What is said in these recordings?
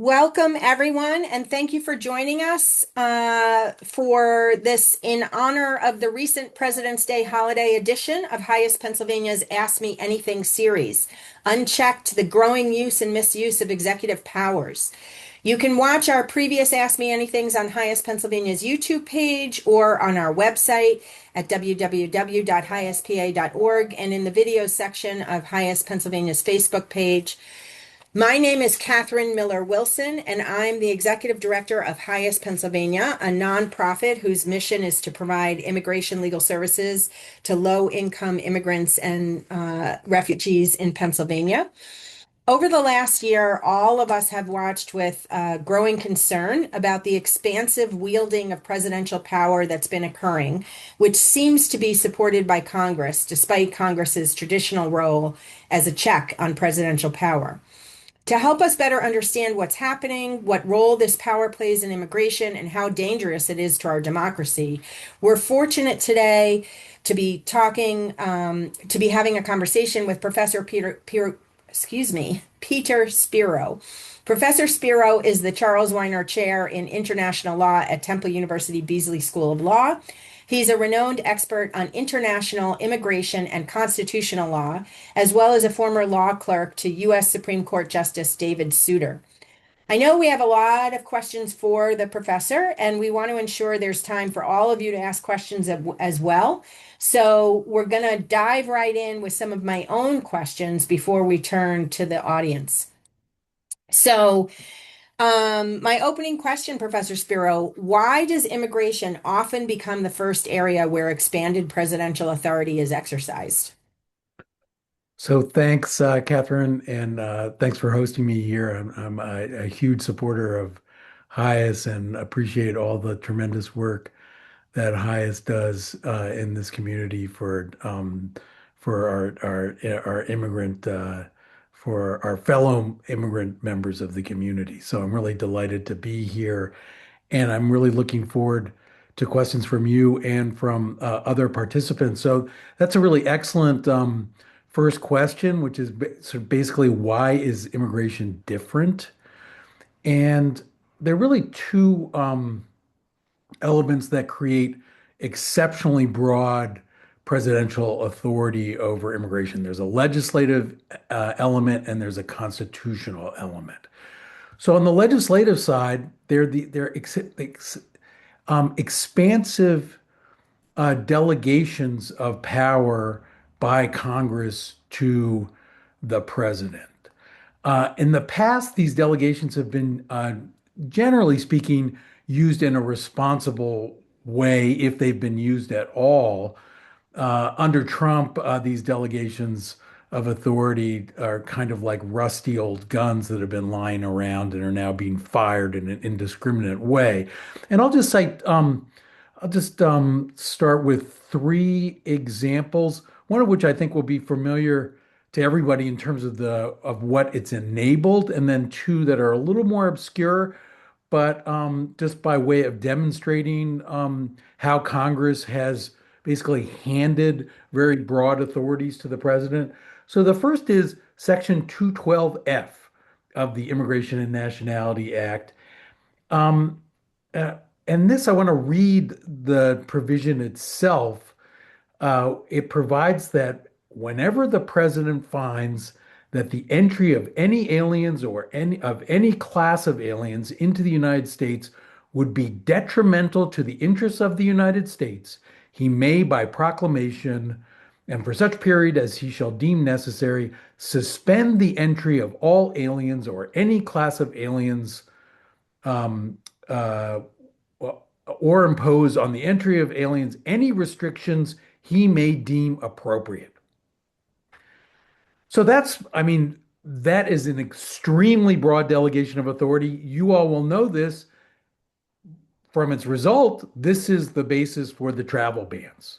Welcome, everyone, and thank you for joining us for this in honor of the recent President's Day holiday edition of HIAS Pennsylvania's Ask Me Anything series, Unchecked, the Growing Use and Misuse of Executive Powers. You can watch our previous Ask Me Anythings on HIAS Pennsylvania's YouTube page or on our website at www.hiaspa.org and in the video section of HIAS Pennsylvania's Facebook page. My name is Cathryn Miller-Wilson, and I'm the Executive Director of HIAS Pennsylvania, a nonprofit whose mission is to provide immigration legal services to low-income immigrants and refugees in Pennsylvania. Over the last year, all of us have watched with growing concern about the expansive wielding of presidential power that's been occurring, which seems to be supported by Congress, despite Congress's traditional role as a check on presidential power. To help us better understand what's happening, what role this power plays in immigration, and how dangerous it is to our democracy, we're fortunate today to be having a conversation with Professor Peter Spiro. Professor Spiro is the Charles Weiner Chair in International Law at Temple University Beasley School of Law. He's a renowned expert on international immigration and constitutional law, as well as a former law clerk to U.S. Supreme Court Justice David Souter. I know we have a lot of questions for the professor, and we want to ensure there's time for all of you to ask questions as well. So we're going to dive right in with some of my own questions before we turn to the audience. So, my opening question, Professor Spiro, why does immigration often become the first area where expanded presidential authority is exercised? So thanks, Catherine, and thanks for hosting me here. I'm a huge supporter of HIAS and appreciate all the tremendous work that HIAS does in this community for our immigrant for our fellow immigrant members of the community. So I'm really delighted to be here, and I'm really looking forward to questions from you and from other participants. So that's a really excellent first question, which is sort of basically why is immigration different? And there are really two elements that create exceptionally broad presidential authority over immigration. There's a legislative element and there's a constitutional element. So on the legislative side, they're expansive delegations of power by Congress to the president. In the past, these delegations have been, generally speaking, used in a responsible way if they've been used at all. Under Trump, these delegations of authority are kind of like rusty old guns that have been lying around and are now being fired in an indiscriminate way. And I'll just start with three examples, one of which I think will be familiar to everybody in terms of what it's enabled, and then two that are a little more obscure, but just by way of demonstrating how Congress has basically handed very broad authorities to the president. So the first is Section 212F of the Immigration and Nationality Act. Um, uh, and this, I want to read the provision itself. It provides that whenever the president finds that the entry of any aliens or any class of aliens into the United States would be detrimental to the interests of the United States, he may, by proclamation, and for such period as he shall deem necessary, suspend the entry of all aliens or any class of aliens um, uh, or impose on the entry of aliens any restrictions he may deem appropriate. So I mean, that is an extremely broad delegation of authority. You all will know this from its result. This is the basis for the travel bans,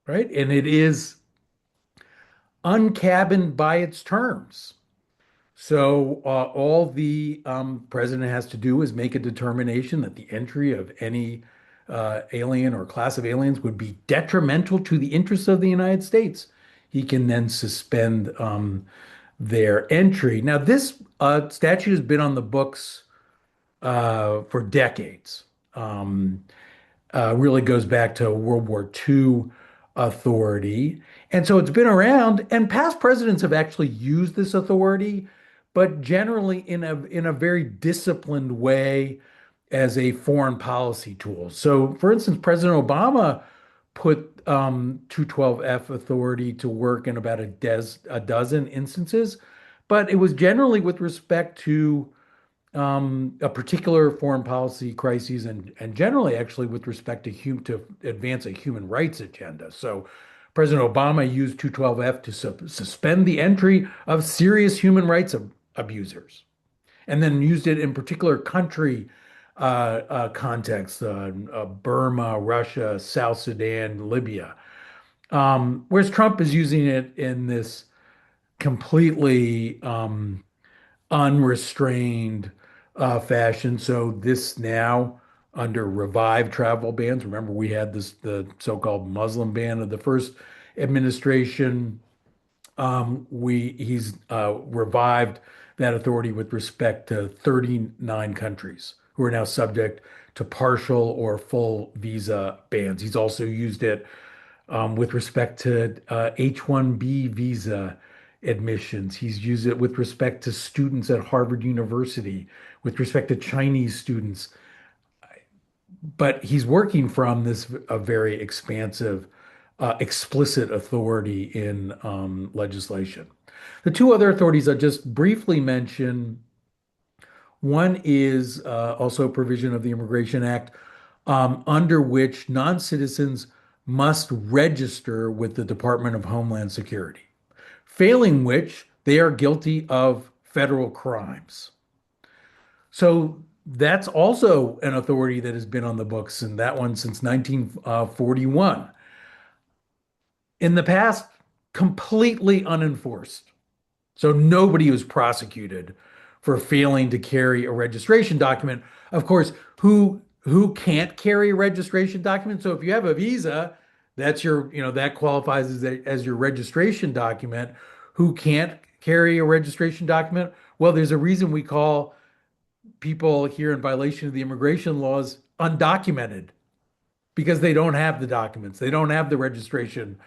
right? And it is uncabined by its terms. So all the president has to do is make a determination that the entry of any alien or class of aliens would be detrimental to the interests of the United States. He can then suspend their entry. Now, this statute has been on the books for decades. Um, really goes back to World War II authority. And so it's been around, and past presidents have actually used this authority, but generally in a very disciplined way as a foreign policy tool. So, for instance, President Obama put 212F authority to work in about a dozen instances, but it was generally with respect to a particular foreign policy crises and generally actually with respect to advance a human rights agenda. So President Obama used 212F to suspend the entry of serious human rights abusers, and then used it in particular country contexts, Burma, Russia, South Sudan, Libya. Whereas Trump is using it in this completely unrestrained fashion. So this now under revived travel bans. Remember, we had the so-called Muslim ban of the first administration. He's revived that authority with respect to 39 countries who are now subject to partial or full visa bans. He's also used it with respect to H-1B visa admissions. He's used it with respect to students at Harvard University, with respect to Chinese students. But he's working from this a very expansive, explicit authority in legislation. The two other authorities I just briefly mention, one is also a provision of the Immigration Act under which non-citizens must register with the Department of Homeland Security, failing which they are guilty of federal crimes. So that's also an authority that has been on the books, and that one since 1941. In the past, completely unenforced. So nobody was prosecuted for failing to carry a registration document. Of course, who can't carry a registration document? So if you have a visa, that's that qualifies as your registration document. Who can't carry a registration document? Well, there's a reason we call people here in violation of the immigration laws undocumented because they don't have the documents. They don't have the registration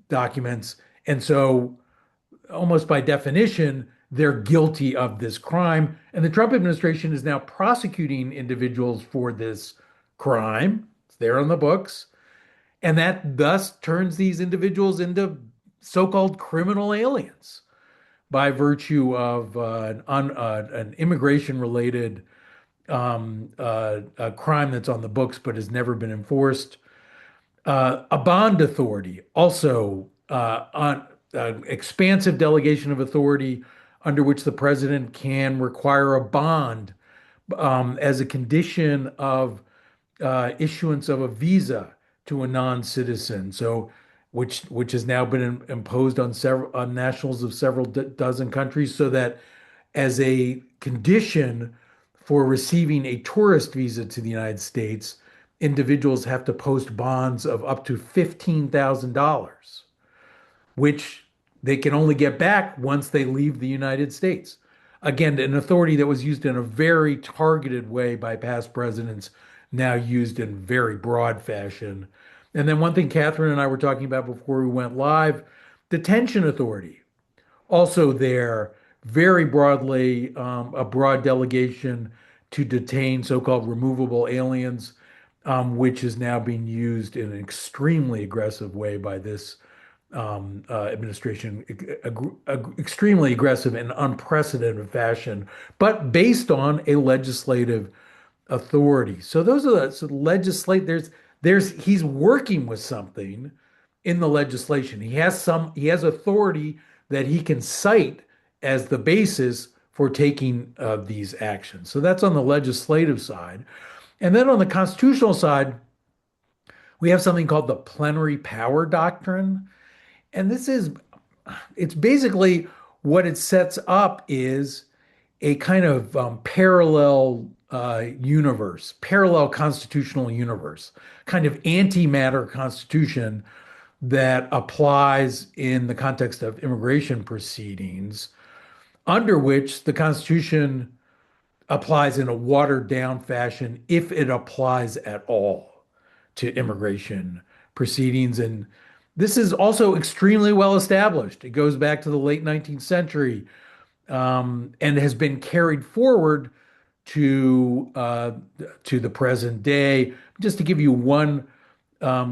documents. And so, almost by definition, they're guilty of this crime. And the Trump administration is now prosecuting individuals for this crime. It's there on the books. And that thus turns these individuals into so-called criminal aliens by virtue of an immigration-related a crime that's on the books but has never been enforced. A bond authority, also on expansive delegation of authority under which the president can require a bond as a condition of issuance of a visa to a non-citizen. So, which has now been imposed on several nationals of several dozen countries, so that as a condition for receiving a tourist visa to the United States, individuals have to post bonds of up to $15,000, which they can only get back once they leave the United States. Again, an authority that was used in a very targeted way by past presidents, now used in very broad fashion. And then one thing Cathryn and I were talking about before we went live, detention authority, also there very broadly, a broad delegation to detain so-called removable aliens, which is now being used in an extremely aggressive way by this administration, extremely aggressive and unprecedented fashion, but based on a legislative authority. So those are he's working with something in the legislation. He has authority that he can cite as the basis for taking these actions. So that's on the legislative side. And then on the constitutional side, we have something called the plenary power doctrine. And it's basically what it sets up is a kind of parallel universe, parallel constitutional universe, kind of antimatter constitution that applies in the context of immigration proceedings, under which the Constitution applies in a watered down fashion if it applies at all to immigration proceedings. And this is also extremely well established. It goes back to the late 19th century, and has been carried forward to to the present day. Just to give you one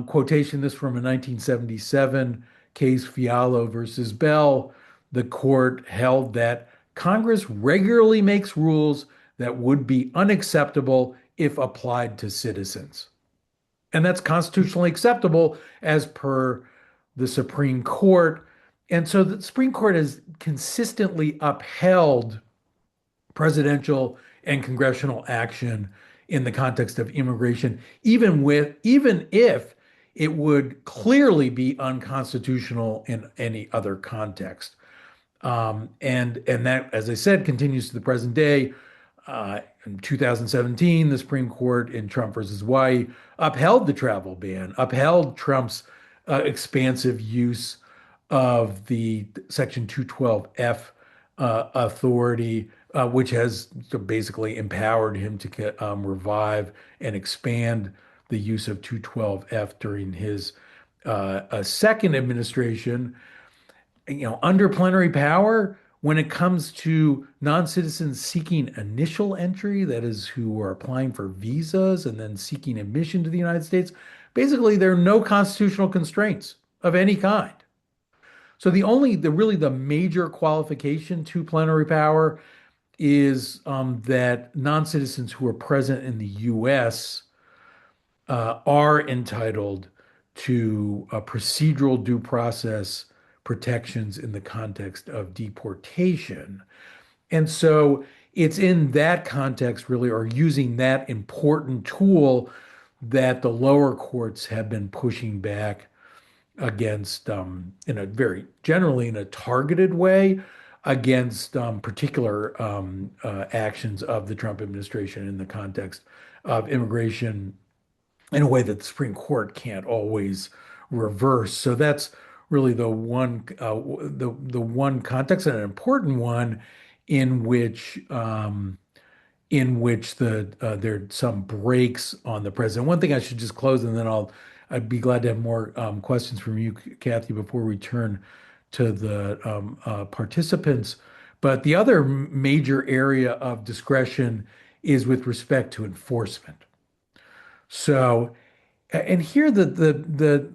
quotation, this from a 1977 case, Fialo versus Bell. The court held that Congress regularly makes rules that would be unacceptable if applied to citizens. And that's constitutionally acceptable as per the Supreme Court. And so the Supreme Court has consistently upheld presidential and congressional action in the context of immigration, even if it would clearly be unconstitutional in any other context. And that, as I said, continues to the present day. In 2017, the Supreme Court in Trump versus Hawaii upheld the travel ban, upheld Trump's expansive use of the Section 212F authority, which has basically empowered him to revive and expand the use of 212F during his second administration. Under plenary power, when it comes to non-citizens seeking initial entry, that is, who are applying for visas and then seeking admission to the United States, basically there are no constitutional constraints of any kind. So the major qualification to plenary power is that non-citizens who are present in the U.S. Are entitled to procedural due process protections in the context of deportation. And so it's in that context, really, or using that important tool that the lower courts have been pushing back against, in a very generally in a targeted way, against particular actions of the Trump administration in the context of immigration in a way that the Supreme Court can't always reverse. So that's really the one context, and an important one in which there's some breaks on the president. One thing I should just close, and then I'd be glad to have more questions from you, Kathy, before we turn to the participants. But the other major area of discretion is with respect to enforcement. So, and here the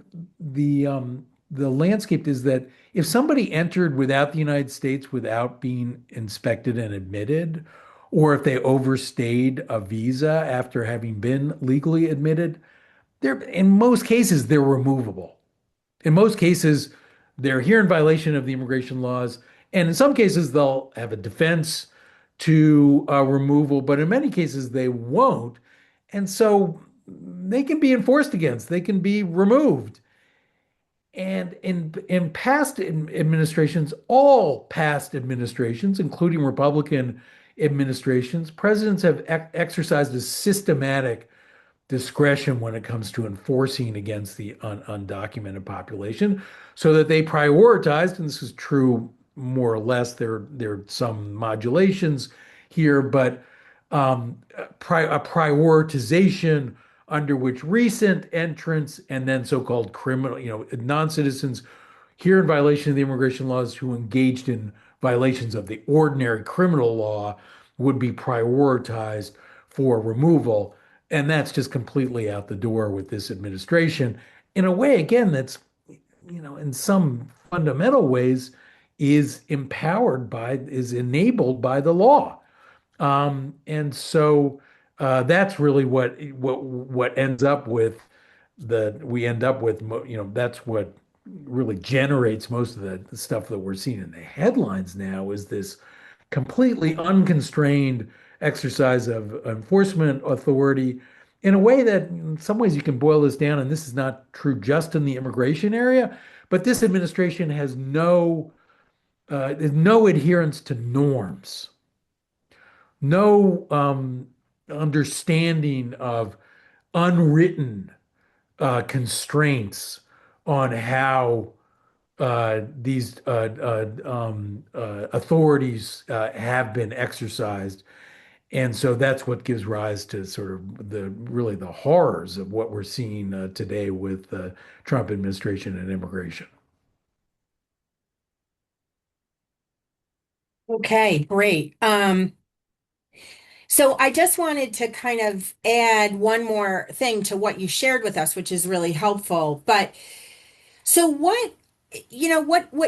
landscape is that if somebody entered without the United States without being inspected and admitted, or if they overstayed a visa after having been legally admitted, in most cases they're removable. In most cases, they're here in violation of the immigration laws, and in some cases they'll have a defense to removal, but in many cases they won't, and so they can be enforced against. They can be removed. And in past administrations, all past administrations, including Republican administrations, presidents have exercised a systematic discretion when it comes to enforcing against the undocumented population, so that they prioritized, and this is true more or less, there are some modulations here, but a prioritization under which recent entrants and then so-called criminal, non-citizens here in violation of the immigration laws who engaged in violations of the ordinary criminal law would be prioritized for removal. And that's just completely out the door with this administration in a way, again, that's, in some fundamental ways is enabled by the law. And so that's really what ends up with that's what really generates most of the stuff that we're seeing in the headlines now, is this completely unconstrained exercise of enforcement authority in a way that in some ways you can boil this down, and this is not true just in the immigration area, but this administration has no adherence to norms, no understanding of unwritten constraints on how these authorities have been exercised. And so that's what gives rise to sort of the really the horrors of what we're seeing today with the Trump administration and immigration. Okay, great. So I just wanted to kind of add one more thing to what you shared with us, which is really helpful. But so what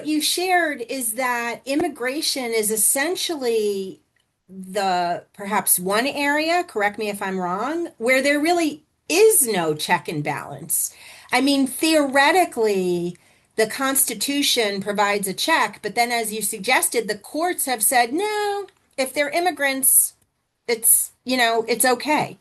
you shared is that immigration is essentially the perhaps one area, correct me if I'm wrong, where there really is no check and balance. I mean, theoretically, the Constitution provides a check, but then as you suggested, the courts have said, no, if they're immigrants, it's okay.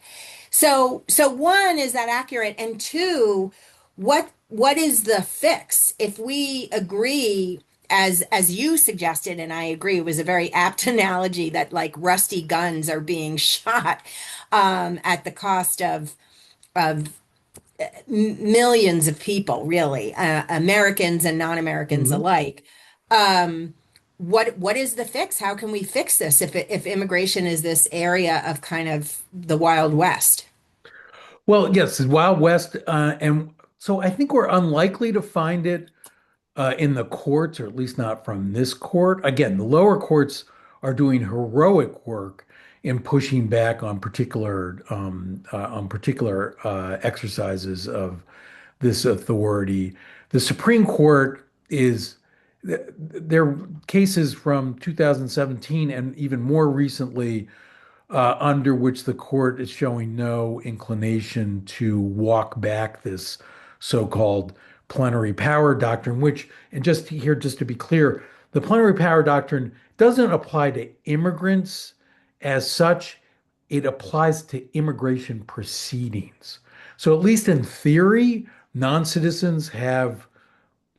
So one, is that accurate? And two, what is the fix? If we agree, as you suggested, and I agree, it was a very apt analogy that like rusty guns are being shot at the cost of millions of people, really, Americans and non-Americans Mhm. alike. Um, what is the fix? How can we fix this if immigration is this area of kind of the Wild West? Well, yes, it's Wild West, and so I think we're unlikely to find it in the courts, or at least not from this court. Again, the lower courts are doing heroic work in pushing back on particular exercises of this authority. The Supreme Court is there are cases from 2017 and even more recently under which the court is showing no inclination to walk back this so-called plenary power doctrine, which, and just here, just to be clear, the plenary power doctrine doesn't apply to immigrants as such. It applies to immigration proceedings. So at least in theory, non-citizens have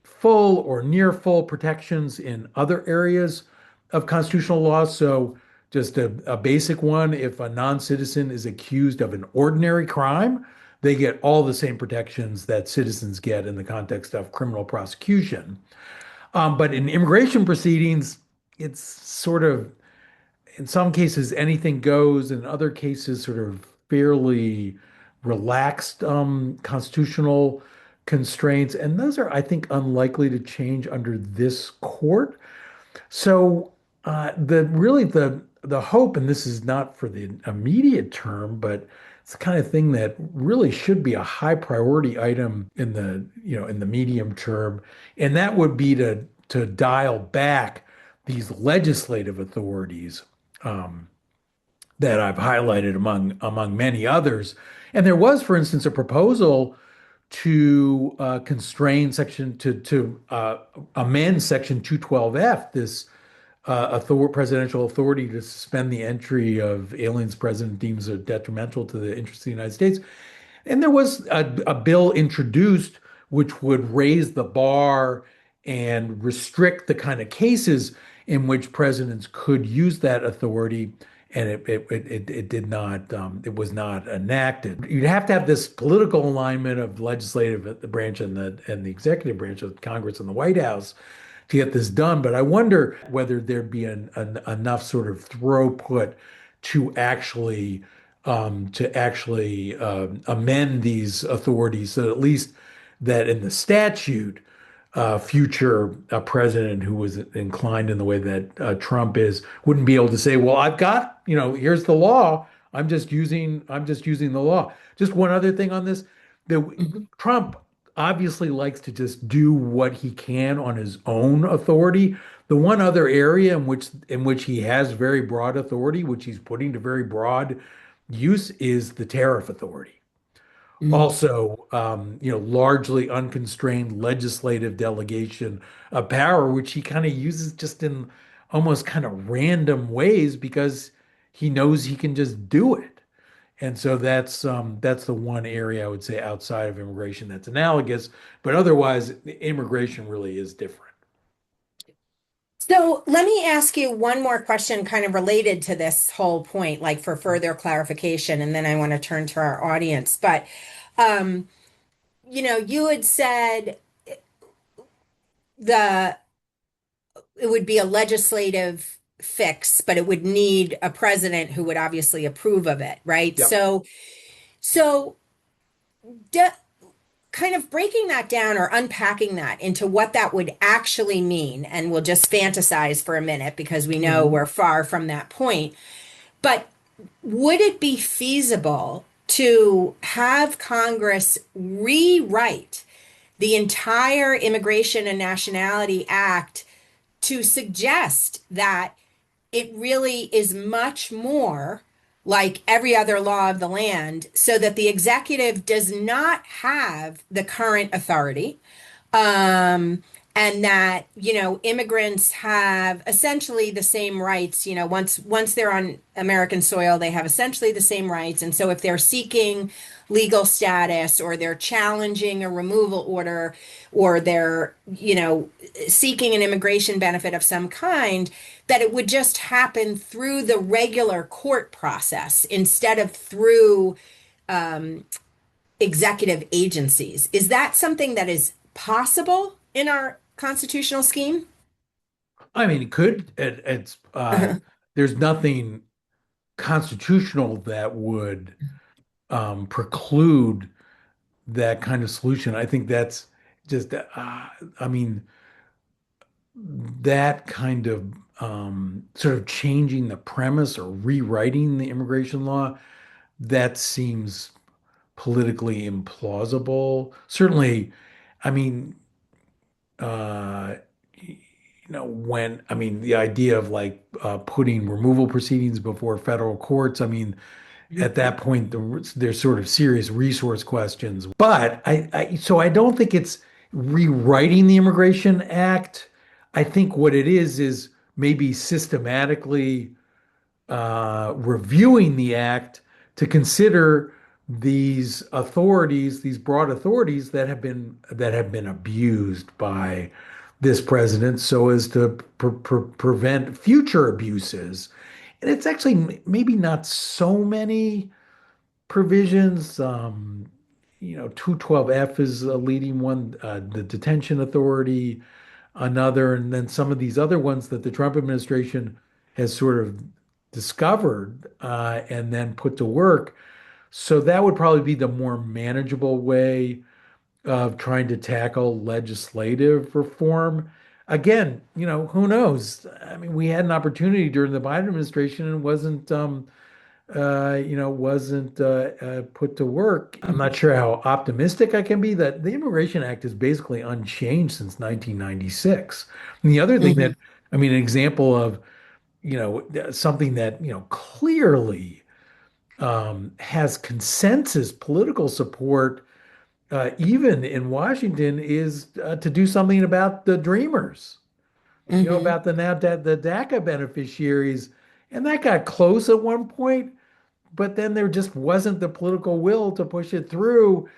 full or near full protections in other areas of constitutional law. So, just a basic one, if a non-citizen is accused of an ordinary crime, they get all the same protections that citizens get in the context of criminal prosecution. But in immigration proceedings, it's sort of, in some cases, anything goes, in other cases, sort of fairly relaxed constitutional constraints. And those are, I think, unlikely to change under this court. So the really the hope, and this is not for the immediate term, but it's the kind of thing that really should be a high priority item in the, in the medium term, and that would be to dial back these legislative authorities um, that I've highlighted among many others. And there was, for instance, a proposal to constrain section to amend section 212F, this presidential authority to suspend the entry of aliens president deems are detrimental to the interests of the United States. And there was a bill introduced which would raise the bar and restrict the kind of cases in which presidents could use that authority. And it did not, it was not enacted. You'd have to have this political alignment of the legislative branch and the executive branch of Congress and the White House to get this done. But I wonder whether there'd be enough sort of throughput to actually amend these authorities so at least that in the statute, future president who was inclined in the way that Trump is wouldn't be able to say, "Well, I've got, here's the law. I'm just using the law." Just one other thing on this: Trump obviously likes to just do what he can on his own authority. The one other area in which he has very broad authority, which he's putting to very broad use, is the tariff authority. Mm. Also, largely unconstrained legislative delegation of power, which he kind of uses just in almost kind of random ways because he knows he can just do it. And so that's the one area I would say outside of immigration that's analogous, but otherwise, immigration really is different. So let me ask you one more question kind of related to this whole point, like for further clarification, and then I want to turn to our audience. But you had said the it would be a legislative fix, but it would need a president who would obviously approve of it, right? Yep. So d kind of breaking that down or unpacking that into what that would actually mean, and we'll just fantasize for a minute because we know Mhm. we're far from that point. But would it be feasible to have Congress rewrite the entire Immigration and Nationality Act to suggest that it really is much more like every other law of the land, so that the executive does not have the current authority, um, and that, immigrants have essentially the same rights. Once they're on American soil, they have essentially the same rights. And so if they're seeking legal status, or they're challenging a removal order, or they're, seeking an immigration benefit of some kind, that it would just happen through the regular court process instead of through executive agencies. Is that something that is possible in our constitutional scheme? I mean, it could. There's nothing constitutional that would preclude that kind of solution. I think that's just, I mean, that kind of sort of changing the premise or rewriting the immigration law, that seems politically implausible. Certainly, I mean, uh, when, I mean, the idea of like putting removal proceedings before federal courts, I mean, at that point, there's sort of serious resource questions. But so I don't think it's rewriting the Immigration Act. I think what it is maybe systematically reviewing the act to consider these authorities, these broad authorities that have been abused by this president, so as to prevent future abuses. And it's actually maybe not so many provisions. 212F is a leading one, the detention authority, another, and then some of these other ones that the Trump administration has sort of discovered and then put to work. So that would probably be the more manageable way of trying to tackle legislative reform. Again, who knows? I mean, we had an opportunity during the Biden administration and wasn't put to work. I'm not sure how optimistic I can be that the Immigration Act is basically unchanged since 1996. And the other thing Hmm. that, I mean, an example of, something that, clearly has consensus political support, even in Washington, is to do something about the Dreamers, Hmm. about the DACA beneficiaries. And that got close at one point, but then there just wasn't the political will to push it through.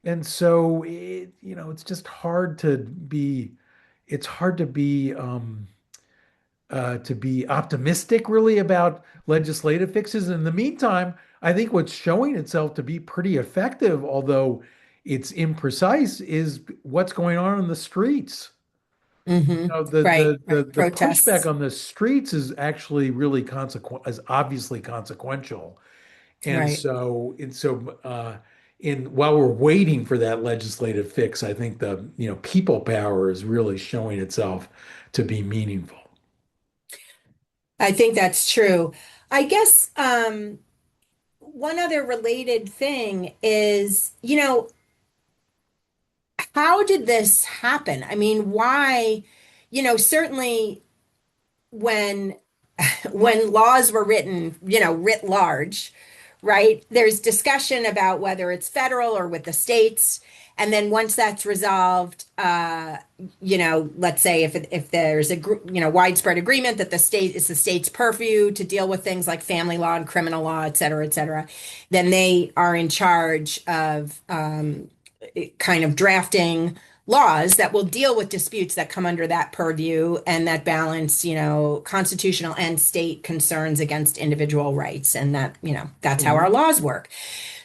And so it's just hard to be optimistic really about legislative fixes. In the meantime, I think what's showing itself to be pretty effective, although it's imprecise, is what's going on in the streets. Hmm. The Right, the the right. the pushback Protests. on the streets is actually really is obviously consequential. And Right. so, in while we're waiting for that legislative fix, I think the, people power is really showing itself to be meaningful. I think that's true. I guess one other related thing is, how did this happen? I mean, why, certainly when when laws were written, writ large, right? There's discussion about whether it's federal or with the states. And then once that's resolved, let's say if there's widespread agreement that it's the state's purview to deal with things like family law and criminal law, et cetera, then they are in charge of kind of drafting laws that will deal with disputes that come under that purview and that balance, constitutional and state concerns against individual rights. And that, that's how our Mhm. laws work.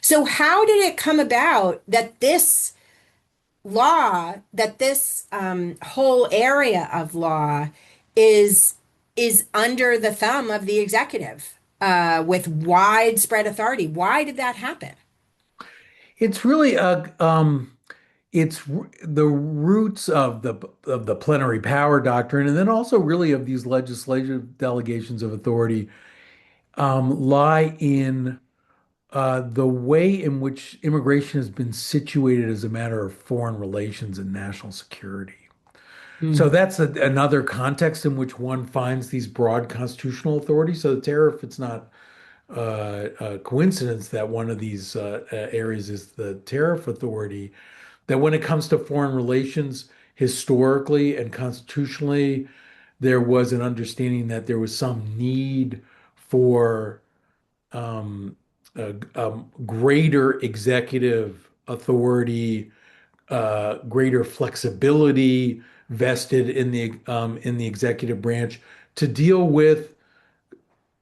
So how did it come about that this law, that this whole area of law is is under the thumb of the executive with widespread authority. Why did that happen? It's really the roots of the plenary power doctrine, and then also really of these legislative delegations of authority lie in the way in which immigration has been situated as a matter of foreign relations and national security. So Mm. that's another context in which one finds these broad constitutional authorities. So the tariff, it's not a coincidence that one of these areas is the tariff authority. That when it comes to foreign relations, historically and constitutionally, there was an understanding that there was some need for um, greater executive authority, greater flexibility vested in the executive branch to deal with,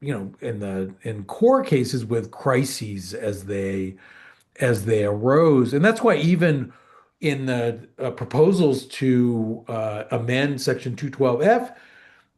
in core cases with crises as they arose. And that's why even in the proposals to amend Section 212F,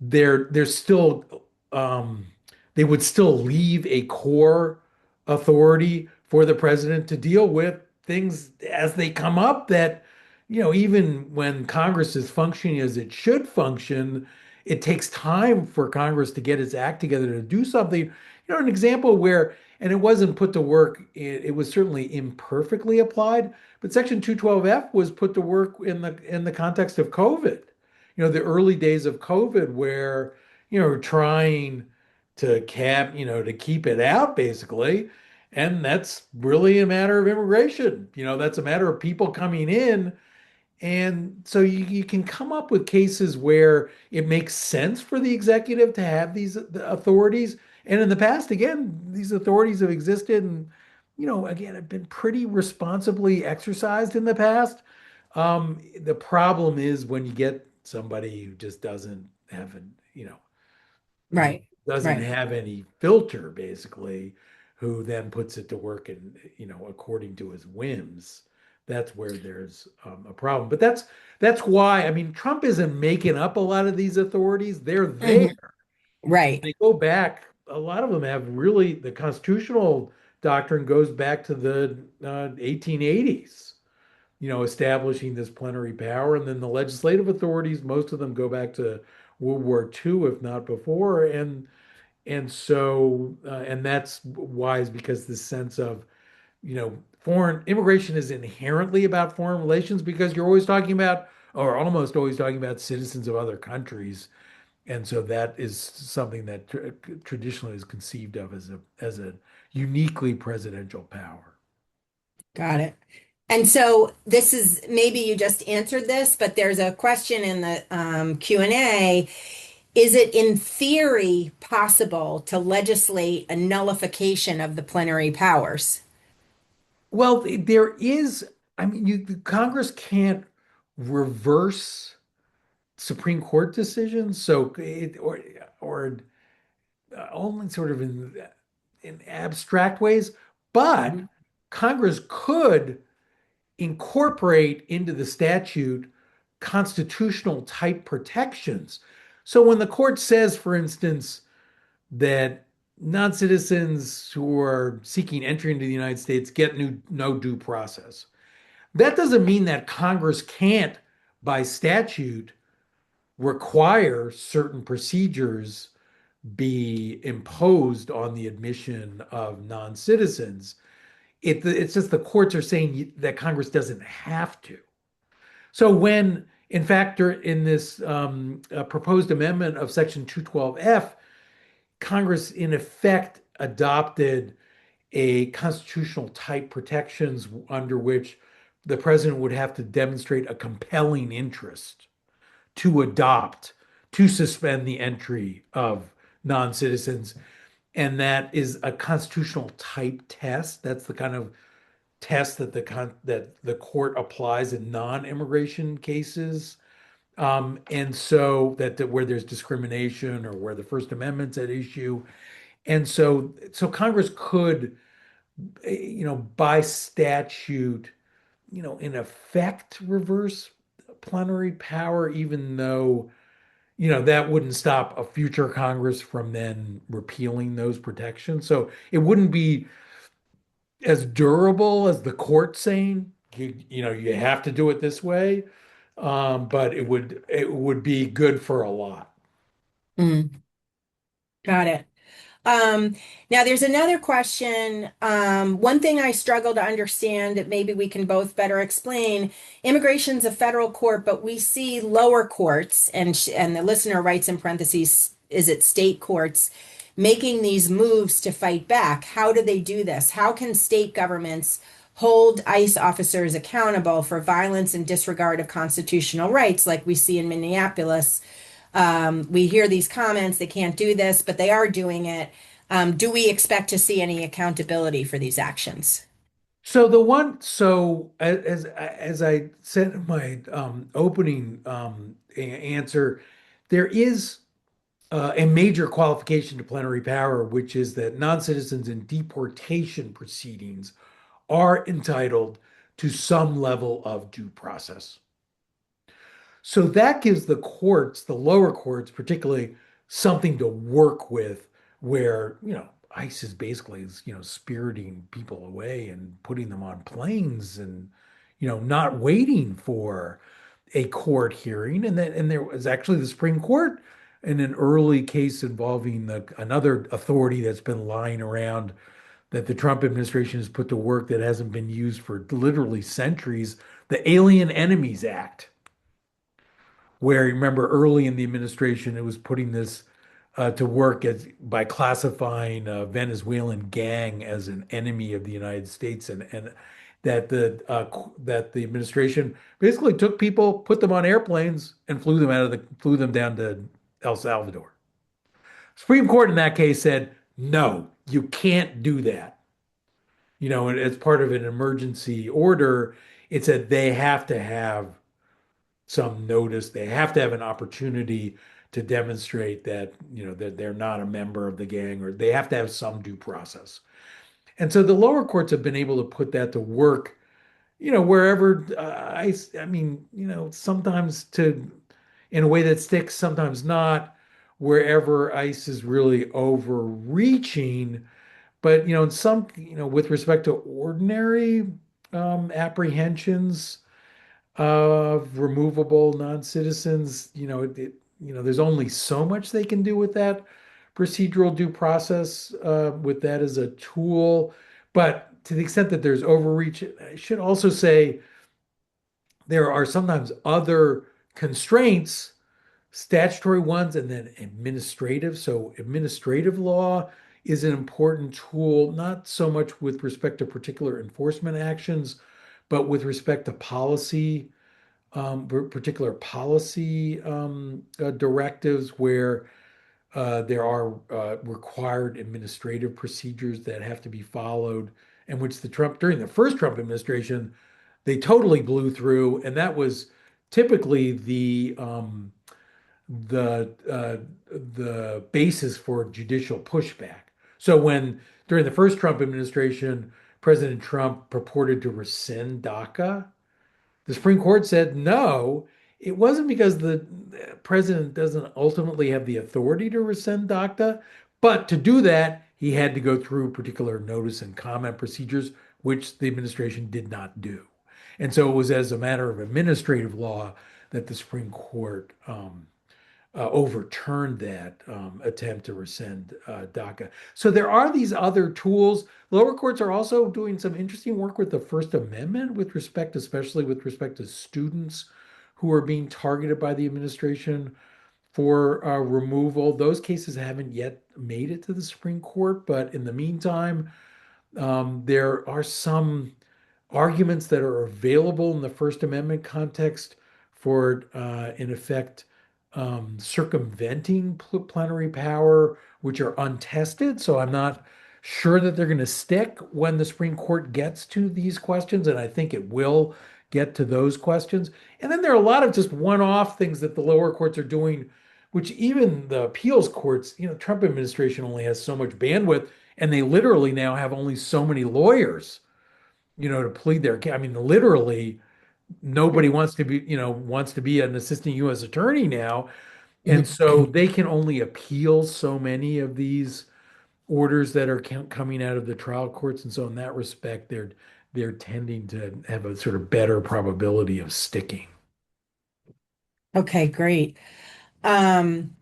there's still um, they would still leave a core authority for the president to deal with things as they come up that, even when Congress is functioning as it should function, it takes time for Congress to get its act together to do something. An example where, and it wasn't put to work, it was certainly imperfectly applied, but Section 212F was put to work in the context of COVID. The early days of COVID where, trying to keep it out basically. And that's really a matter of immigration. That's a matter of people coming in. And so you can come up with cases where it makes sense for the executive to have these authorities. And in the past, again, these authorities have existed and, again, have been pretty responsibly exercised in the past. The problem is when you get somebody who just doesn't have an, who Right, doesn't right. have any filter, basically, who then puts it to work and, according to his whims. That's where there's a problem. But that's why, I mean, Trump isn't making up a lot of these authorities. They're there. Mhm. Right. They go back, a lot of them have really, the constitutional doctrine goes back to the 1880s, establishing this plenary power. And then the legislative authorities, most of them go back to World War II, if not before. And that's wise because this sense of, foreign immigration is inherently about foreign relations because you're always talking about, or almost always talking about citizens of other countries. And so that is something that traditionally is conceived of as a uniquely presidential power. Got it. And so this is, maybe you just answered this, but there's a question in the Q&A. Is it in theory possible to legislate a nullification of the plenary powers? Well, there is, I mean, Congress can't reverse Supreme Court decisions, so or only sort of in abstract ways, but Mhm. Congress could incorporate into the statute constitutional type protections. So when the court says, for instance, that non-citizens who are seeking entry into the United States get no due process, that doesn't mean that Congress can't, by statute, require certain procedures be imposed on the admission of non-citizens. It's just the courts are saying that Congress doesn't have to. So when, in fact, in this proposed amendment of Section 212F, Congress in effect adopted a constitutional type protections under which the president would have to demonstrate a compelling interest to adopt, to suspend the entry of non-citizens. And that is a constitutional type test. That's the kind of test that the court applies in non-immigration cases. And so where there's discrimination or where the First Amendment's at issue. And so Congress could, by statute, in effect reverse plenary power, even though, that wouldn't stop a future Congress from then repealing those protections. So it wouldn't be as durable as the court saying, you have to do it this way. But it would be good for a lot. Mm, got it. Um, Now there's another question. One thing I struggle to understand that maybe we can both better explain. Immigration's a federal court, but we see lower courts, and the listener writes in parentheses, is it state courts making these moves to fight back? How do they do this? How can state governments hold ICE officers accountable for violence and disregard of constitutional rights, like we see in Minneapolis? We hear these comments, they can't do this, but they are doing it. Do we expect to see any accountability for these actions? So as I said in my opening answer, there is a major qualification to plenary power, which is that non-citizens in deportation proceedings are entitled to some level of due process. So that gives the courts, the lower courts particularly, something to work with where, ICE is basically, spiriting people away and putting them on planes and, not waiting for a court hearing. And there was actually the Supreme Court in an early case involving another authority that's been lying around that the Trump administration has put to work that hasn't been used for literally centuries, the Alien Enemies Act, where you remember early in the administration, it was putting this to work by classifying a Venezuelan gang as an enemy of the United States, and that the administration basically took people, put them on airplanes, and flew them down to El Salvador. Supreme Court in that case said, no, you can't do that. And as part of an emergency order, it said they have to have some notice. They have to have an opportunity to demonstrate that, that they're not a member of the gang, or they have to have some due process. And so the lower courts have been able to put that to work, wherever I mean, sometimes in a way that sticks, sometimes not, wherever ICE is really overreaching. But, in some, with respect to ordinary apprehensions of removable non-citizens, there's only so much they can do with that procedural due process, with that as a tool. But to the extent that there's overreach, I should also say there are sometimes other constraints, statutory ones, and then administrative. So administrative law is an important tool, not so much with respect to particular enforcement actions, but with respect to policy, particular policy directives where there are required administrative procedures that have to be followed, and which during the first Trump administration, they totally blew through, and that was typically the basis for judicial pushback. So when during the first Trump administration, President Trump purported to rescind DACA, the Supreme Court said no. It wasn't because the president doesn't ultimately have the authority to rescind DACA, but to do that, he had to go through particular notice and comment procedures, which the administration did not do. And so it was as a matter of administrative law that the Supreme Court overturned that attempt to rescind DACA. So there are these other tools. Lower courts are also doing some interesting work with the First Amendment especially with respect to students who are being targeted by the administration for removal. Those cases haven't yet made it to the Supreme Court, but in the meantime, there are some arguments that are available in the First Amendment context for, in effect, circumventing plenary power, which are untested. So I'm not sure that they're going to stick when the Supreme Court gets to these questions, and I think it will get to those questions. And then there are a lot of just one-off things that the lower courts are doing, which even the appeals courts, Trump administration only has so much bandwidth, and they literally now have only so many lawyers, to plead their case. I mean, literally, nobody wants to be an assistant U.S. attorney now. And so they can only appeal so many of these orders that are coming out of the trial courts. And so in that respect, they're tending to have a sort of better probability of sticking. Okay, great. Um,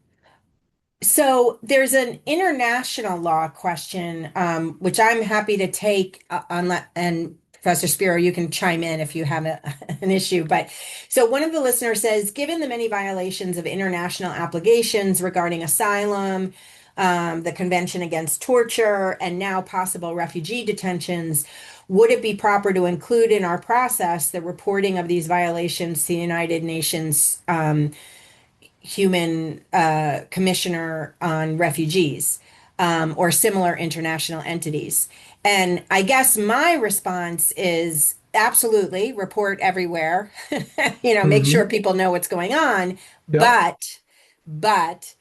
So there's an international law question, which I'm happy to take and Professor Spiro, you can chime in if you have an issue. But so one of the listeners says, given the many violations of international obligations regarding asylum, the Convention Against Torture, and now possible refugee detentions, would it be proper to include in our process the reporting of these violations to the United Nations Human Commissioner on Refugees or similar international entities? And I guess my response is absolutely report everywhere, make sure Hmm. people know what's going on. Yep. But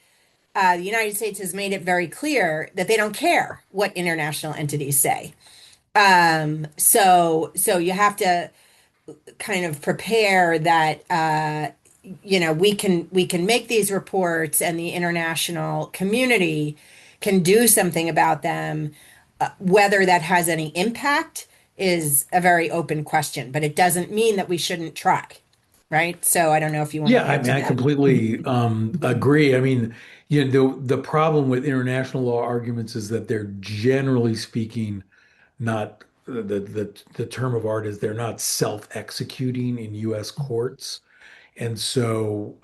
the United States has made it very clear that they don't care what international entities say. So you have to kind of prepare that we can make these reports and the international community can do something about them. Whether that has any impact is a very open question, but it doesn't mean that we shouldn't try, right? So I don't know if you want Yeah, to I add mean, to I that. completely agree. I mean, the problem with international law arguments is that they're generally speaking not the term of art is they're not self-executing in U.S. courts. And so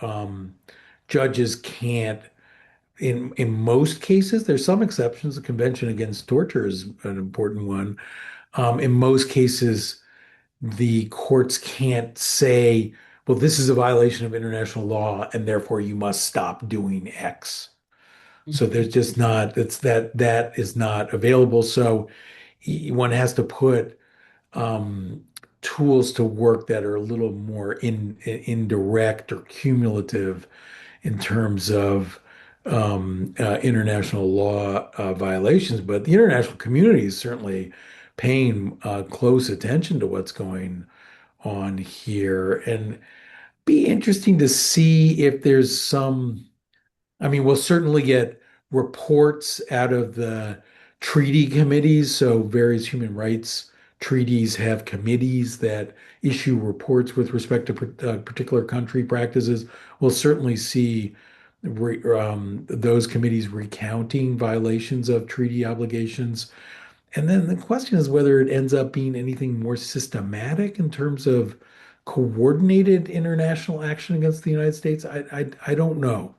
judges can't, in most cases, there's some exceptions. The Convention Against Torture is an important one. In most cases, the courts can't say, well, this is a violation of international law, and therefore you must stop doing X. So there's just not, it's that is not available. So one has to put um, tools to work that are a little more indirect or cumulative in terms of international law violations. But the international community is certainly paying close attention to what's going on here, and be interesting to see if there's some. I mean, we'll certainly get reports out of the treaty committees. So various human rights treaties have committees that issue reports with respect to particular country practices. We'll certainly see those committees recounting violations of treaty obligations. And then the question is whether it ends up being anything more systematic in terms of coordinated international action against the United States. I don't know.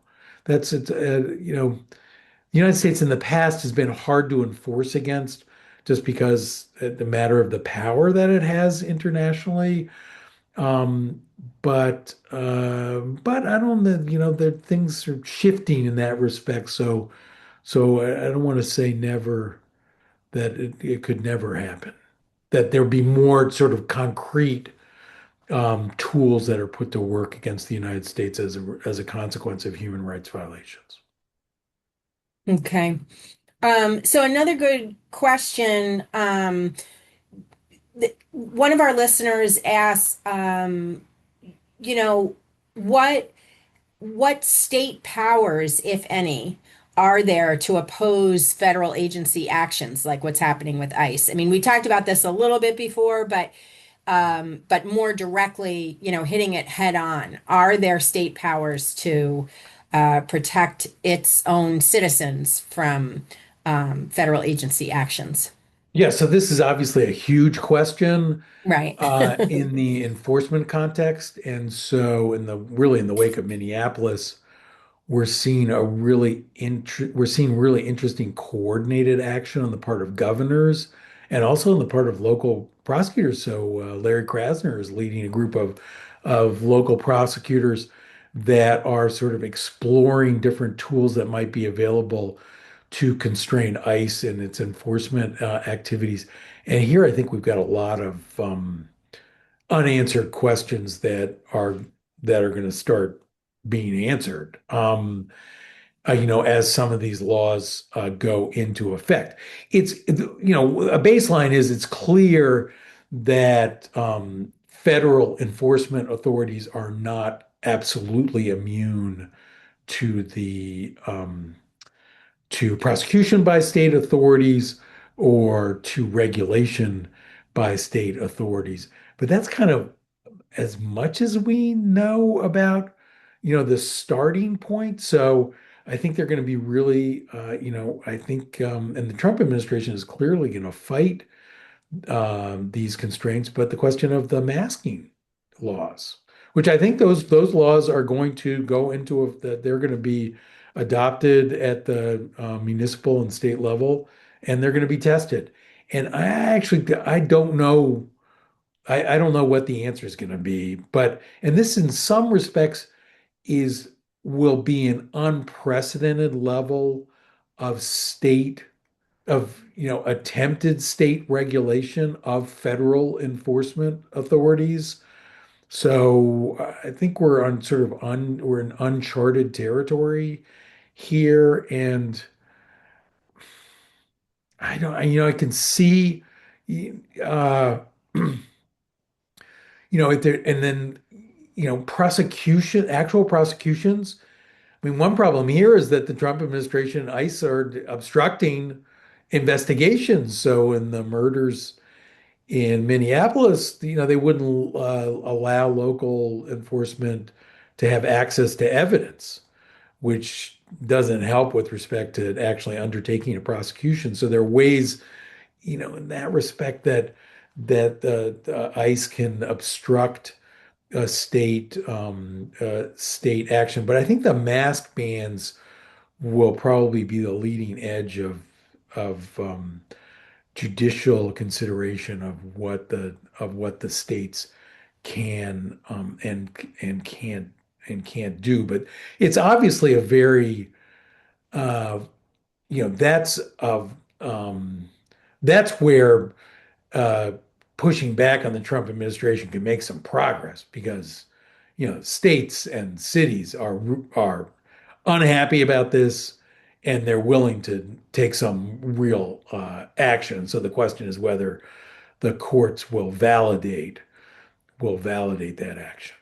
That's it. The United States in the past has been hard to enforce against just because the matter of the power that it has internationally. Um, but I don't know, that things are shifting in that respect. So I don't want to say never that it could never happen. That there be more sort of concrete tools that are put to work against the United States as a consequence of human rights violations. Okay. So another good question. One of our listeners asks, you know, what what state powers, if any, are there to oppose federal agency actions like what's happening with ICE? I mean, we talked about this a little bit before, but more directly, hitting it head on. Are there state powers to protect its own citizens from federal agency actions? Yeah, so this is obviously a huge question Right. in the enforcement context, and so in the wake of Minneapolis, we're seeing really interesting coordinated action on the part of governors and also on the part of local prosecutors. So Larry Krasner is leading a group of local prosecutors that are sort of exploring different tools that might be available to constrain ICE and its enforcement activities. And here I think we've got a lot of unanswered questions that are going to start being answered. As some of these laws go into effect. A baseline is it's clear that federal enforcement authorities are not absolutely immune to the to prosecution by state authorities or to regulation by state authorities. But that's kind of as much as we know about, the starting point. So I think they're going to be really, I think, and the Trump administration is clearly going to fight these constraints, but the question of the masking laws, which I think those laws are going to go into that they're going to be adopted at the municipal and state level, and they're going to be tested. And I don't know. I don't know what the answer is going to be, but and this in some respects is will be an unprecedented level of state of attempted state regulation of federal enforcement authorities. So I think we're in uncharted territory here, and I don't I can see uh and then actual prosecutions. I mean, one problem here is that the Trump administration and ICE are obstructing investigations. So in the murders in Minneapolis, they wouldn't allow local enforcement to have access to evidence, which doesn't help with respect to actually undertaking a prosecution. So there are ways, in that respect that ICE can obstruct state action. But I think the mask bans will probably be the leading edge of judicial consideration of what the states can and can't do. But it's obviously a very uh, that's of that's where uh, pushing back on the Trump administration can make some progress because states and cities are unhappy about this and they're willing to take some real action. So the question is whether the courts will validate that action.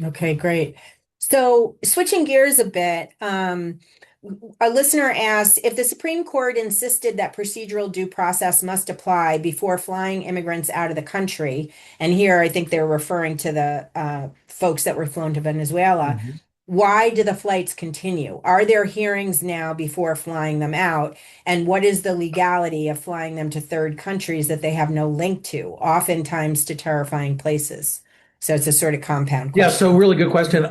Okay, great. So switching gears a bit, a listener asked if the Supreme Court insisted that procedural due process must apply before flying immigrants out of the country, and here I think they're referring to the folks that were flown to Venezuela. Mhm. Why do the flights continue? Are there hearings now before flying them out? And what is the legality of flying them to third countries that they have no link to, oftentimes to terrifying places? So it's a sort of compound Yeah, so question. really good question.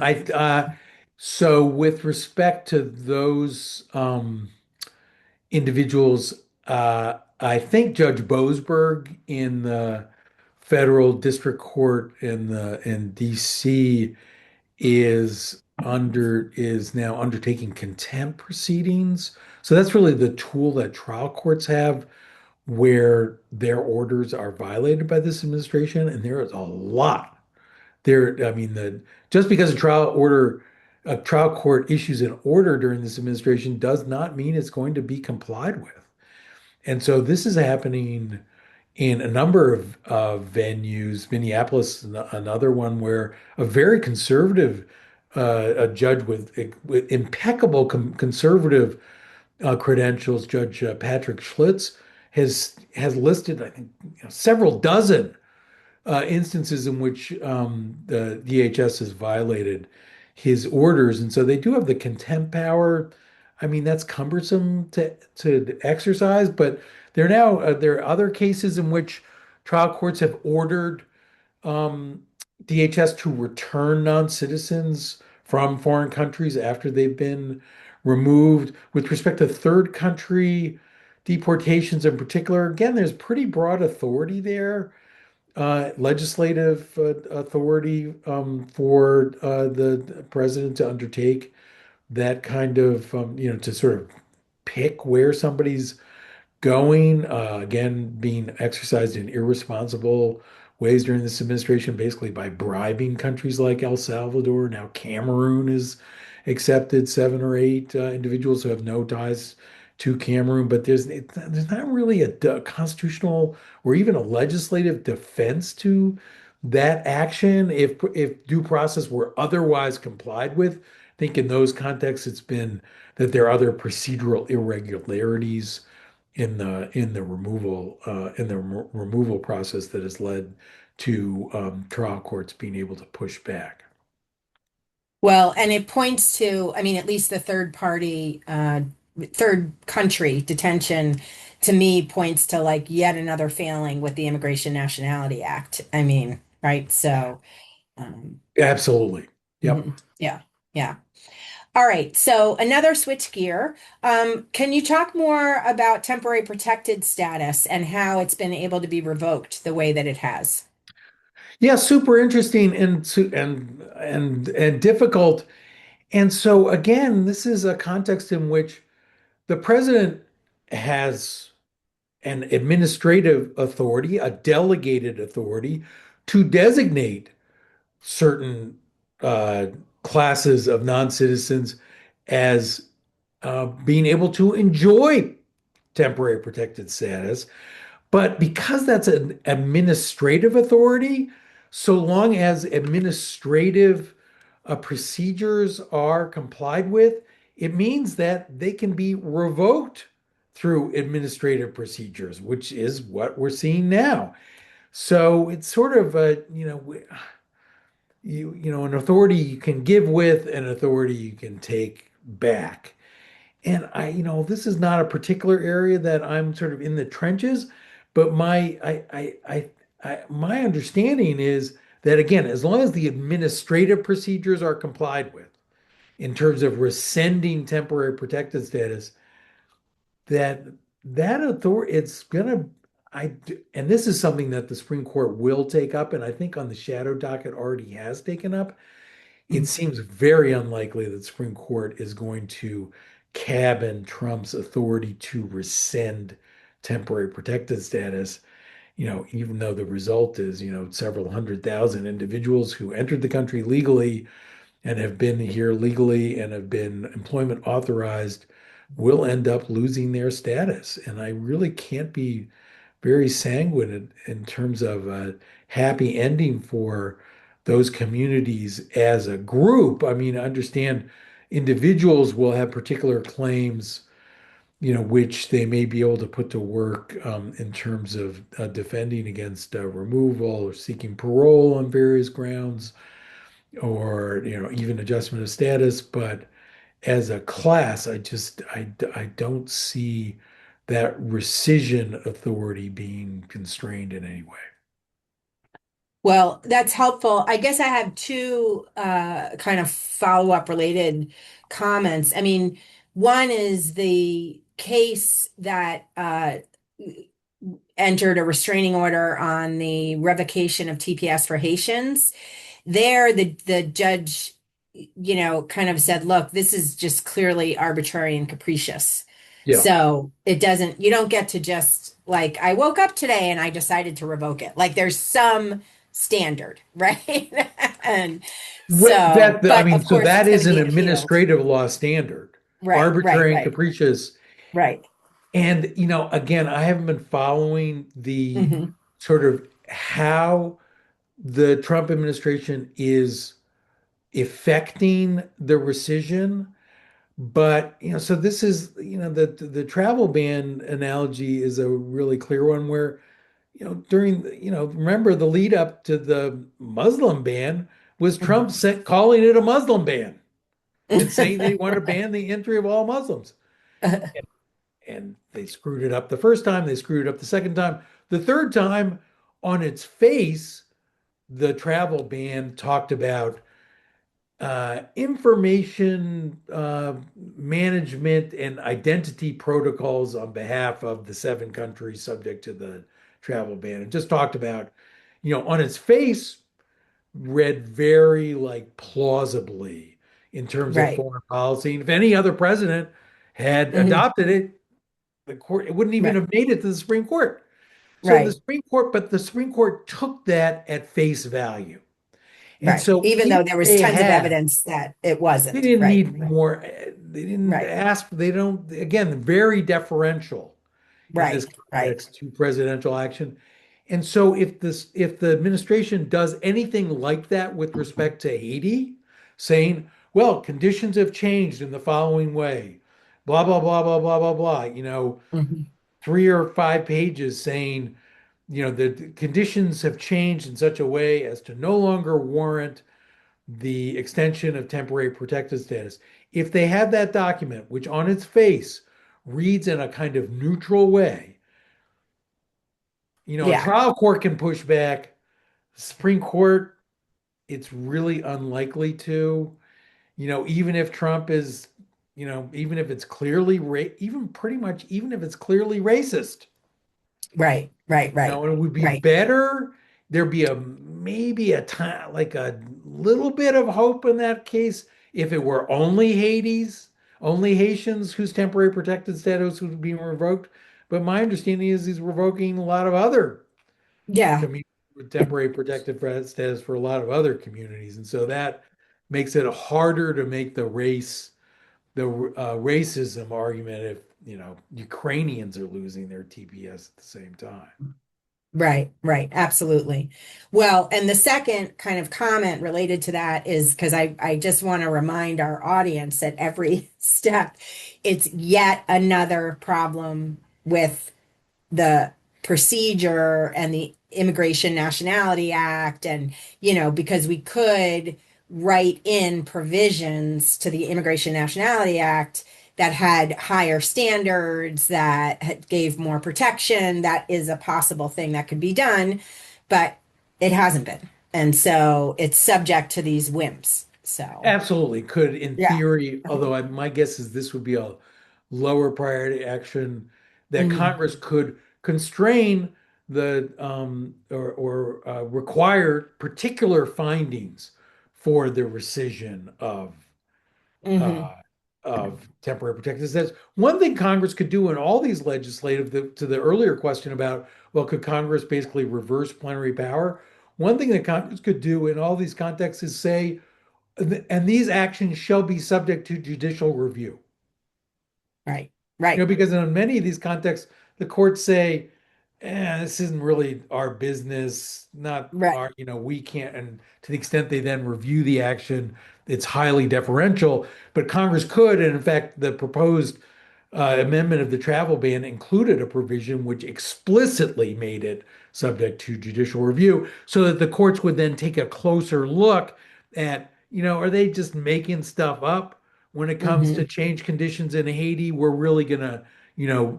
So with respect to those individuals, I think Judge Boasberg in the federal district court in DC is now undertaking contempt proceedings. So that's really the tool that trial courts have where their orders are violated by this administration, and there is a lot there. I mean, the just because a trial court issues an order during this administration does not mean it's going to be complied with. And so this is happening in a number of venues. Minneapolis, another one where a very conservative a judge with impeccable conservative credentials, Judge Patrick Schlitz, has listed, I think, several dozen instances in which the DHS has violated his orders, and so they do have the contempt power. I mean, that's cumbersome to exercise, but there are other cases in which trial courts have ordered um, DHS to return non-citizens from foreign countries after they've been removed. With respect to third country deportations in particular, again, there's pretty broad authority there, legislative authority for the president to undertake that kind of, to sort of pick where somebody's going, again, being exercised in irresponsible ways during this administration, basically by bribing countries like El Salvador. Now, Cameroon has accepted seven or eight individuals who have no ties to Cameroon, but there's not really a constitutional or even a legislative defense to that action if due process were otherwise complied with. I think in those contexts, it's been that there are other procedural irregularities in the removal process that has led to trial courts being able to push back. Well, and it points to, I mean, at least the third country detention to me points to like yet another failing with the Immigration Nationality Act. I mean, right? So, um, Absolutely. Yep. yeah, yeah. All right. So another switch gear. Can you talk more about temporary protected status and how it's been able to be revoked the way that it has? Yeah, super interesting and difficult. And so again, this is a context in which the president has an administrative authority, a delegated authority to designate certain uh, classes of non-citizens as being able to enjoy temporary protected status. But because that's an administrative authority, so long as administrative procedures are complied with, it means that they can be revoked through administrative procedures, which is what we're seeing now. So it's sort of a, an authority you can give with, an authority you can take back. And this is not a particular area that I'm sort of in the trenches, but my understanding is that again, as long as the administrative procedures are complied with in terms of rescinding temporary protected status, that that authority, it's gonna, and this is something that the Supreme Court will take up, and I think on the shadow docket already has taken up. It seems very unlikely that the Supreme Court is going to cabin Trump's authority to rescind temporary protected status, even though the result is, several 100,000 individuals who entered the country legally and have been here legally and have been employment authorized will end up losing their status. And I really can't be very sanguine in terms of a happy ending for those communities as a group. I mean, I understand individuals will have particular claims, which they may be able to put to work in terms of defending against removal or seeking parole on various grounds, or even adjustment of status. But as a class, I don't see that rescission authority being constrained in any way. Well, that's helpful. I guess I have two kind of follow-up related comments. I mean, one is the case that entered a restraining order on the revocation of TPS for Haitians. There, the judge, kind of said, look, this is just clearly arbitrary and capricious. Yeah. So it doesn't, you don't get to just like, I woke up today and I decided to revoke it. Like there's some standard, right? And so, I but mean, of so course that it's going is to an be appealed. administrative law standard, Right, right, arbitrary and right, capricious. right. And, again, I haven't been following the Hmm. sort of how the Trump administration is effecting the rescission. But, so this is, the travel ban analogy is a really clear one where, during, remember the lead up to the Muslim ban was Trump calling it a Muslim ban and saying they wanted to ban the entry of all Muslims. And they screwed it up the first time, they screwed it up the second time. The third time, on its face, the travel ban talked about information management and identity protocols on behalf of the 7 countries subject to the travel ban. It just talked about, on its face, read very like plausibly in terms of Right. foreign policy. And if any other president had Hmm. adopted it, the court, it wouldn't even Right. have made it to the Supreme Court. So Right. the Supreme Court took that at face value. And Right. so Even if though there was they tons of had evidence that it they wasn't. didn't Right. need more. didn't Right. ask, they don't, again, very deferential in this Right. Right. context to presidential action. And so if the administration does anything like that with respect to Haiti, saying, well, conditions have changed in the following way, blah, blah, blah, blah, blah, blah, blah, 3 or 5 pages saying, the conditions have changed in such a way as to no longer warrant the extension of temporary protected status. If they have that document, which on its face reads in a kind of neutral way, a Yeah. trial court can push back. Supreme Court, it's really unlikely to, even if Trump is, even if it's clearly, even pretty much, even if it's clearly racist. Right. Right. Right. And it would be Right. better. There'd be a maybe a time like a little bit of hope in that case if it were only Haitians whose temporary protected status was being revoked. But my understanding is he's revoking a lot of other Yeah. communities with temporary protected status for a lot of other communities, and so that makes it harder to make the racism argument if Ukrainians are losing their TPS at the same time. Right, right, absolutely. Well, and the second kind of comment related to that is because I just want to remind our audience that every step, it's yet another problem with the procedure and the Immigration Nationality Act. And, because we could write in provisions to the Immigration Nationality Act that had higher standards, gave more protection. That is a possible thing that could be done, but it hasn't been. And so it's subject to these whims. So, Absolutely could, in yeah. theory, although my guess is this would be a lower priority action that Mhm. Congress could constrain or require particular findings for the rescission Hmm. uh, of temporary protected status. One thing Congress could do in all these to the earlier question about, well, could Congress basically reverse plenary power? One thing that Congress could do in all these contexts is say, and these actions shall be subject to judicial review. Right, right, Because in many of these contexts, the courts say, this isn't really our business, not right. our, we can't. And to the extent they then review the action, it's highly deferential. But Congress could, and in fact, the proposed amendment of the travel ban included a provision which explicitly made it subject to judicial review so that the courts would then take a closer look at, are they just making stuff up when it comes to Hmm. change conditions in Haiti? We're really going to,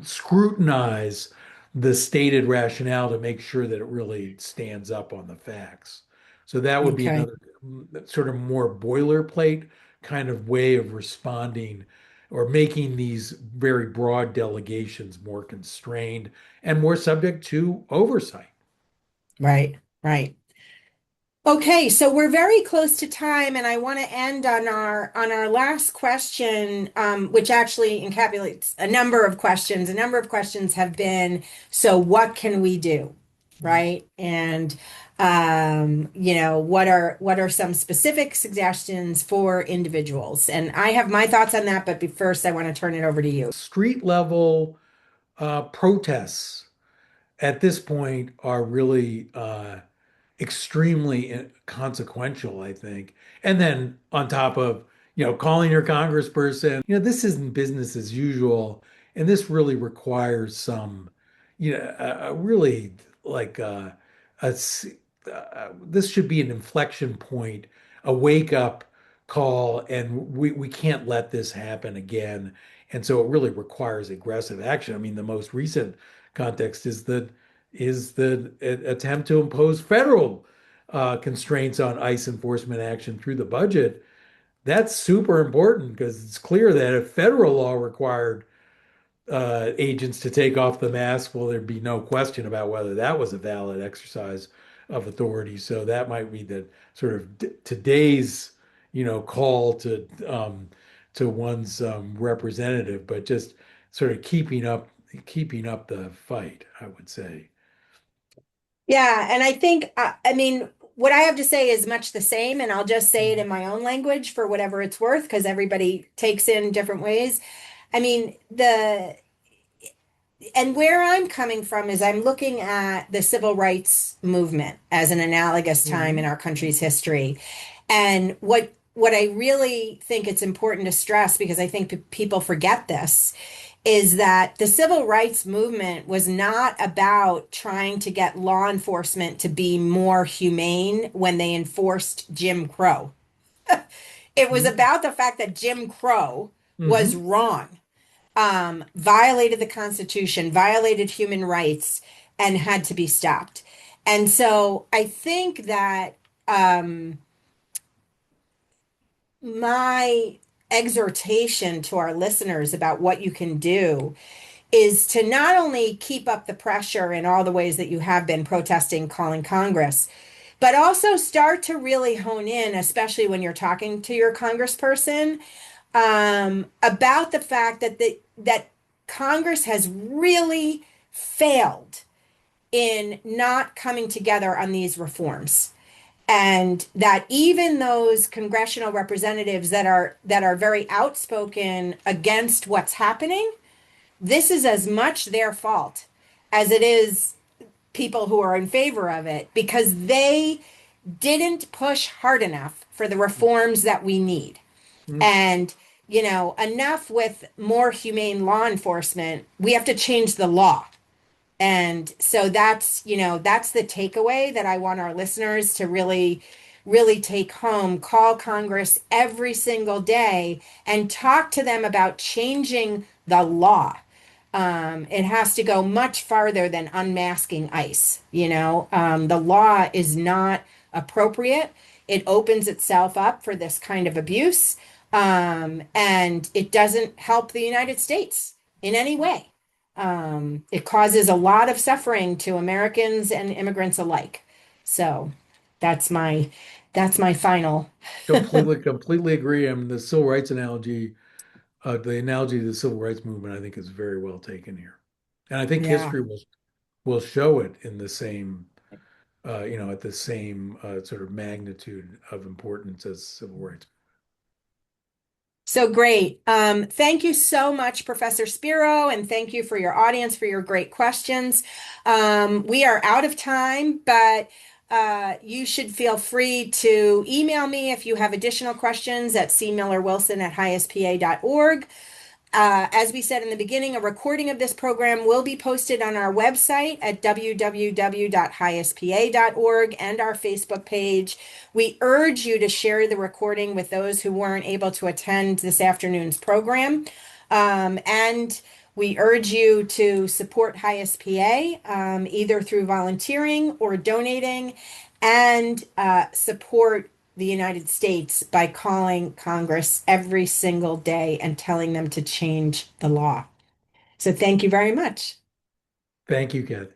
scrutinize the stated rationale to make sure that it really stands up on the facts. So that would be Okay. another sort of more boilerplate kind of way of responding or making these very broad delegations more constrained and more subject to oversight. Right, right. Okay, so we're very close to time, and I want to end on our last question, which actually encapsulates a number of questions. A number of questions have been, so what can we do, right? And what are some specific suggestions for individuals? And I have my thoughts on that, but first I want to turn it over to you. Street level protests at this point are really extremely consequential, I think. And then on top of, calling your congressperson, this isn't business as usual. And this really requires some, really like a, s- this should be an inflection point, a wake up call, and we can't let this happen again. And so it really requires aggressive action. I mean, the most recent context is the attempt to impose federal constraints on ICE enforcement action through the budget. That's super important because it's clear that if federal law required agents to take off the mask, well, there'd be no question about whether that was a valid exercise of authority. So that might be the sort of today's, call to one's representative, but just sort of keeping up the fight, I would say. Yeah, and I think, I mean, what I have to say is much the same, and I'll just say it in my own language for whatever it's worth, because everybody takes in different ways. I mean, and where I'm coming from is I'm looking at the civil rights movement as an analogous time in Mhm. our country's history. And what I really think it's important to stress, because I think people forget this, is that the civil rights movement was not about trying to get law enforcement to be more humane when they enforced Jim Crow. It was Mhm. about the fact that Jim Crow was Mhm. wrong, violated the Constitution, violated human rights, and had to be stopped. And so I think that my exhortation to our listeners about what you can do is to not only keep up the pressure in all the ways that you have been protesting, calling Congress, but also start to really hone in, especially when you're talking to your congressperson, about the fact that Congress has really failed in not coming together on these reforms. And that even those congressional representatives that are very outspoken against what's happening, this is as much their fault as it is people who are in favor of it, because they didn't push hard enough for the reforms that we need. Mhm. And, enough with more humane law enforcement. We have to change the law. And so that's the takeaway that I want our listeners to really, really take home. Call Congress every single day and talk to them about changing the law. It has to go much farther than unmasking ICE. The law is not appropriate. It opens itself up for this kind of abuse, and it doesn't help the United States in any way. It causes a lot of suffering to Americans and immigrants alike. So that's my that's my final. Completely agree. I mean, the civil rights analogy, the analogy to the civil rights movement, I think is very well taken here. And I think Yeah. history will show it in the same, at the same sort of magnitude of importance as civil rights. So great. Thank you so much, Professor Spiro, and thank you for your audience for your great questions. We are out of time, but you should feel free to email me if you have additional questions at cmillerwilson@hiaspa.org. As we said in the beginning, a recording of this program will be posted on our website at www.hiaspa.org and our Facebook page. We urge you to share the recording with those who weren't able to attend this afternoon's program. And we urge you to support HIAS PA, either through volunteering or donating, and support the United States by calling Congress every single day and telling them to change the law. So thank you very much. Thank you, Kathy.